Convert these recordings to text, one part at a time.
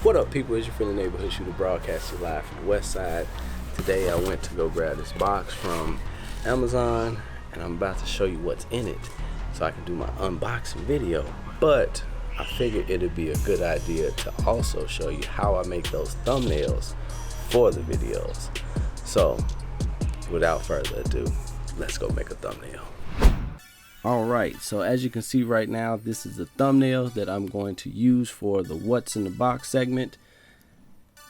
What up, people? It's your friendly neighborhood shooter broadcasting live from the west side. Today I went to go grab this box from Amazon and I'm about to show you what's in it so I can do my unboxing video. But I figured it'd be a good idea to also show you how I make those thumbnails for the videos. So without further ado, let's go make a thumbnail. Alright, so as you can see right now, this is the thumbnail that I'm going to use for the What's in the Box segment.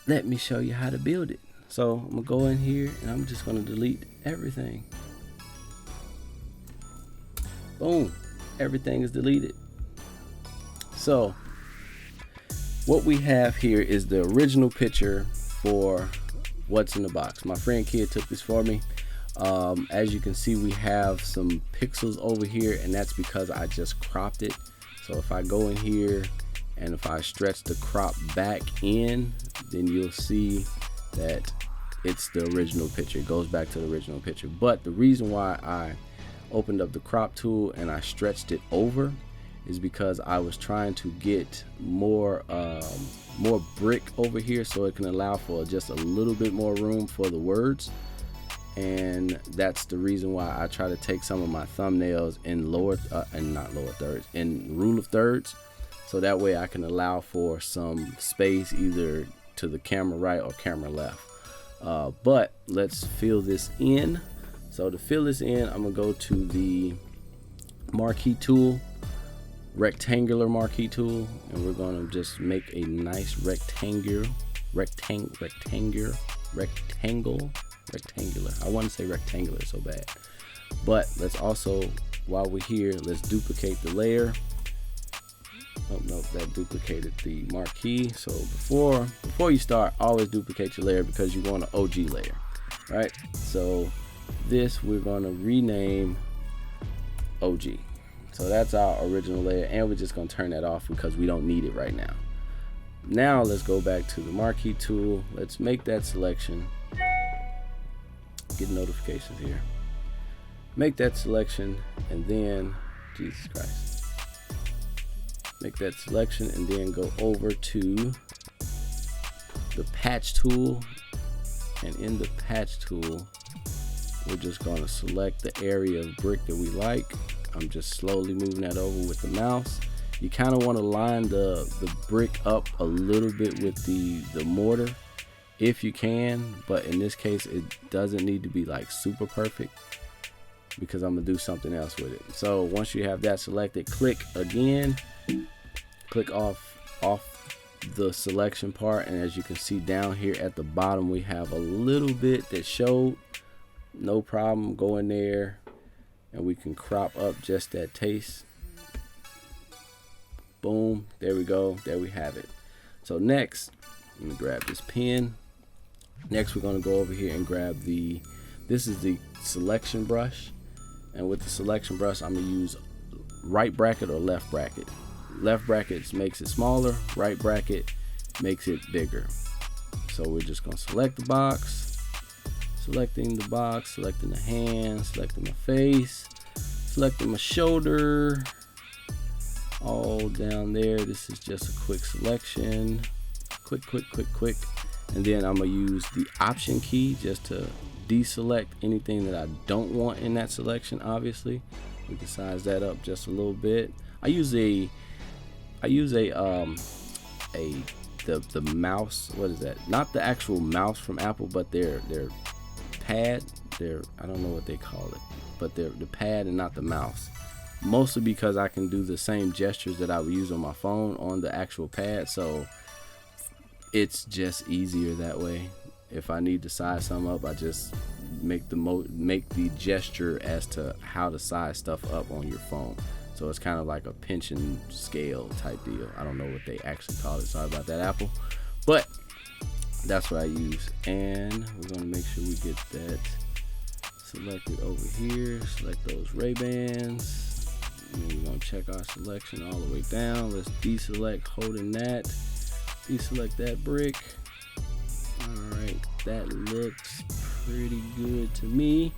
Let me show you how to build it. So I'm going to go in here and I'm just going to delete everything. Boom, everything is deleted. So what we have here is the original picture for What's in the Box. My friend Kid took this for me. As you can see, we have some pixels over here, and that's because I just cropped it. So if I go in here and if I stretch the crop back in, then you'll see that it's the original picture. It goes back to the original picture. But the reason why I opened up the crop tool and I stretched it over is because I was trying to get more brick over here so it can allow for just a little bit more room for the words. And that's the reason why I try to take some of my thumbnails in in rule of thirds, so that way I can allow for some space either to the camera right or camera left. But let's fill this in. So to fill this in, I'm gonna go to the marquee tool, rectangular marquee tool, and we're gonna just make a nice rectangle. I want to say rectangular so bad, but let's also, while we're here, let's duplicate the layer. Oh no, that duplicated the marquee. So before you start, always duplicate your layer because you want an OG layer, right? So this we're going to rename OG. So that's our original layer, and we're just going to turn that off because we don't need it right now. Now let's go back to the marquee tool. Let's make that selection. Get notifications here. Make that selection, and then Jesus Christ. Make that selection and then go over to the patch tool, and in the patch tool we're just going to select the area of brick that we like. I'm just slowly moving that over with the mouse. You kind of want to line the brick up a little bit with the mortar if you can, but in this case it doesn't need to be like super perfect because I'm gonna do something else with it. So once you have that selected, click again, click off the selection part, and as you can see down here at the bottom we have a little bit that showed. No problem, go in there and we can crop up just that taste. Boom, there we go, there we have it. So next, let me grab this pen. Next we're going to go over here and grab this is the selection brush, and with the selection brush I'm going to use right bracket or left bracket. Left bracket makes it smaller, right bracket makes it bigger. So we're just going to select the box, selecting the hand, selecting my face, selecting my shoulder, all down there. This is just a quick selection, quick, and then I'm gonna use the option key just to deselect anything that I don't want in that selection. Obviously we can size that up just a little bit. I use the mouse, what is that, not the actual mouse from Apple, but their pad, I don't know what they call it, but they're the pad and not the mouse, mostly because I can do the same gestures that I would use on my phone on the actual pad, so it's just easier that way. If I need to size something up, I just make the gesture as to how to size stuff up on your phone. So it's kind of like a pinch and scale type deal. I don't know what they actually call it, sorry about that, Apple, but that's what I use. And we're going to make sure we get that selected over here. Select those Ray-Bans, and we're going to check our selection all the way down. Let's deselect holding that, deselect that brick. All right, that looks pretty good to me.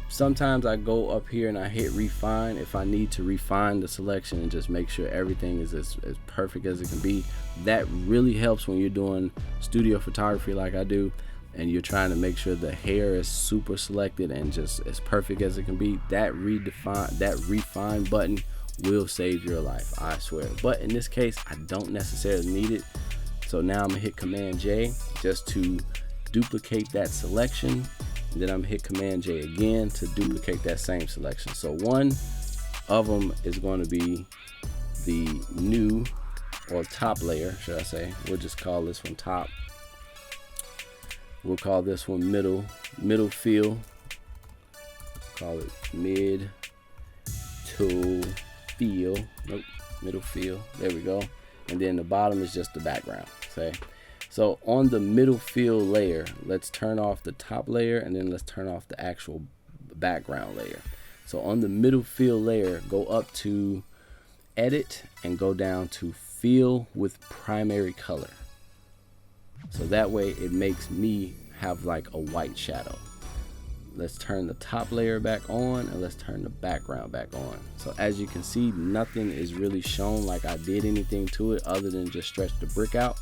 Sometimes I go up here and I hit refine if I need to refine the selection and just make sure everything is as perfect as it can be. That really helps when you're doing studio photography like I do, and you're trying to make sure the hair is super selected and just as perfect as it can be. That refine button will save your life, I swear. But in this case, I don't necessarily need it. So now I'm gonna hit Command J just to duplicate that selection. And then I'm gonna hit Command J again to duplicate that same selection. So one of them is going to be the new, or top layer, should I say. We'll just call this one top. We'll call this one middle fill. Call it mid to fill. Nope, middle fill. There we go. And then the bottom is just the background. Okay. So on the middle fill layer, let's turn off the top layer, and then let's turn off the actual background layer. So on the middle fill layer, go up to edit and go down to fill with primary color. So that way it makes me have like a white shadow. Let's turn the top layer back on, and let's turn the background back on. So as you can see, nothing is really shown like I did anything to it other than just stretch the brick out.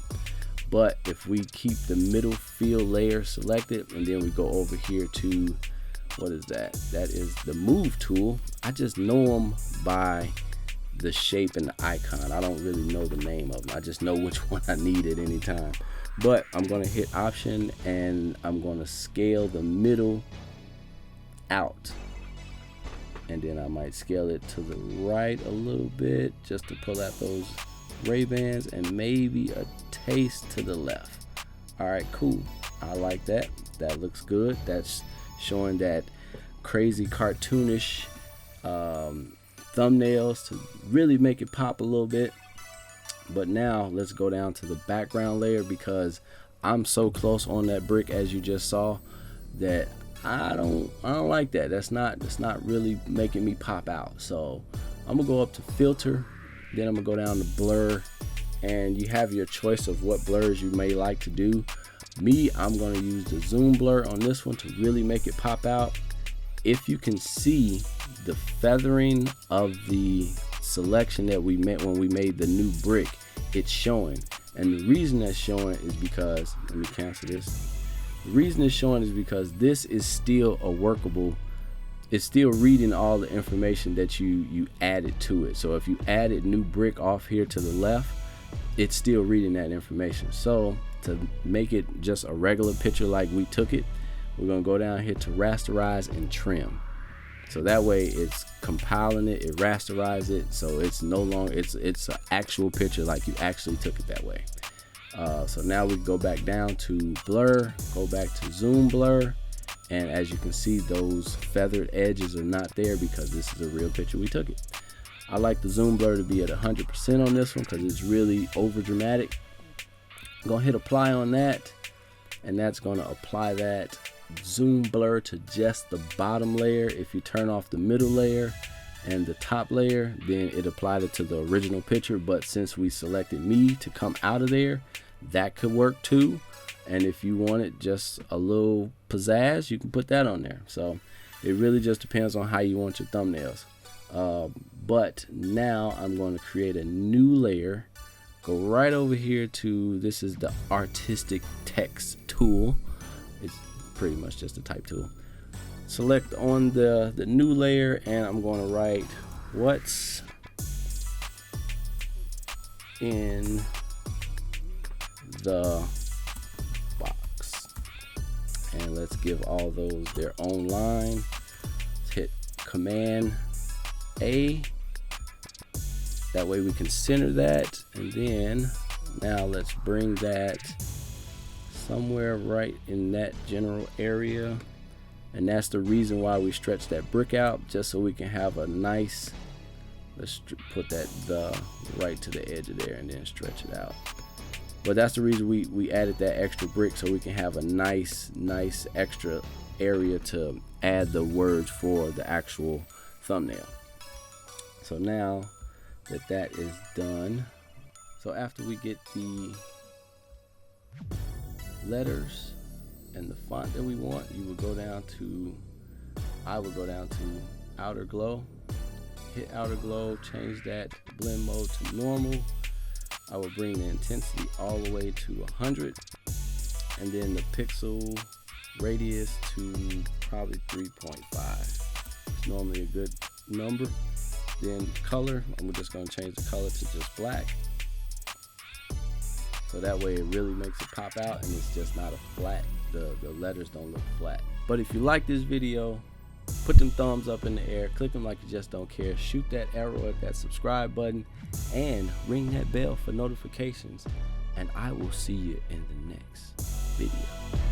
But if we keep the middle fill layer selected, and then we go over here to, what is that? That is the move tool. I just know them by the shape and the icon. I don't really know the name of them. I just know which one I need at any time. But I'm gonna hit option, and I'm gonna scale the middle out. And then I might scale it to the right a little bit just to pull out those Ray-Bans, and maybe a taste to the left. All right, cool. I like that. That looks good. That's showing that crazy cartoonish thumbnails to really make it pop a little bit. But now let's go down to the background layer, because I'm so close on that brick, as you just saw, that I don't like that. That's not really making me pop out. So I'm gonna go up to filter. Then I'm gonna go down to blur, and you have your choice of what blurs you may like to do. Me, I'm gonna use the zoom blur on this one to really make it pop out. If you can see the feathering of the selection that we made when we made the new brick, it's showing. And the reason that's showing is because, let me cancel this. The reason it's showing is because this is still a workable, it's still reading all the information that you added to it. So if you added new brick off here to the left, it's still reading that information. So to make it just a regular picture like we took it, we're gonna go down here to rasterize and trim. So that way it's compiling it, it rasterizes it, so it's no longer, it's an actual picture like you actually took it that way. So now we go back down to blur, go back to zoom blur. And as you can see, those feathered edges are not there because this is a real picture we took it. I like the zoom blur to be at 100% on this one because it's really over dramatic. I'm gonna hit apply on that, and that's gonna apply that zoom blur to just the bottom layer. If you turn off the middle layer and the top layer, then it applied it to the original picture. But since we selected me to come out of there, that could work too. And if you wanted just a little pizzazz, you can put that on there. So it really just depends on how you want your thumbnails. But now I'm going to create a new layer. Go right over here to, this is the artistic text tool. It's pretty much just a type tool. Select on the new layer, and I'm going to write what's in the box, and let's give all those their own line. Let's hit Command A, that way we can center that, and then now let's bring that somewhere right in that general area. And that's the reason why we stretch that brick out, just so we can have a nice, let's put that right to the edge of there and then stretch it out. But that's the reason we added that extra brick, so we can have a nice extra area to add the words for the actual thumbnail. So now that that is done, so after we get the letters and the font that we want, you will go down to I would go down to outer glow, hit outer glow, change that blend mode to normal. I would bring the intensity all the way to 100, and then the pixel radius to probably 3.5. It's normally a good number. Then color, I'm just going to change the color to just black, so that way it really makes it pop out and it's just not a flat, the letters don't look flat. But if you like this video, put them thumbs up in the air, click them like you just don't care, shoot that arrow at that subscribe button, and ring that bell for notifications, and I will see you in the next video.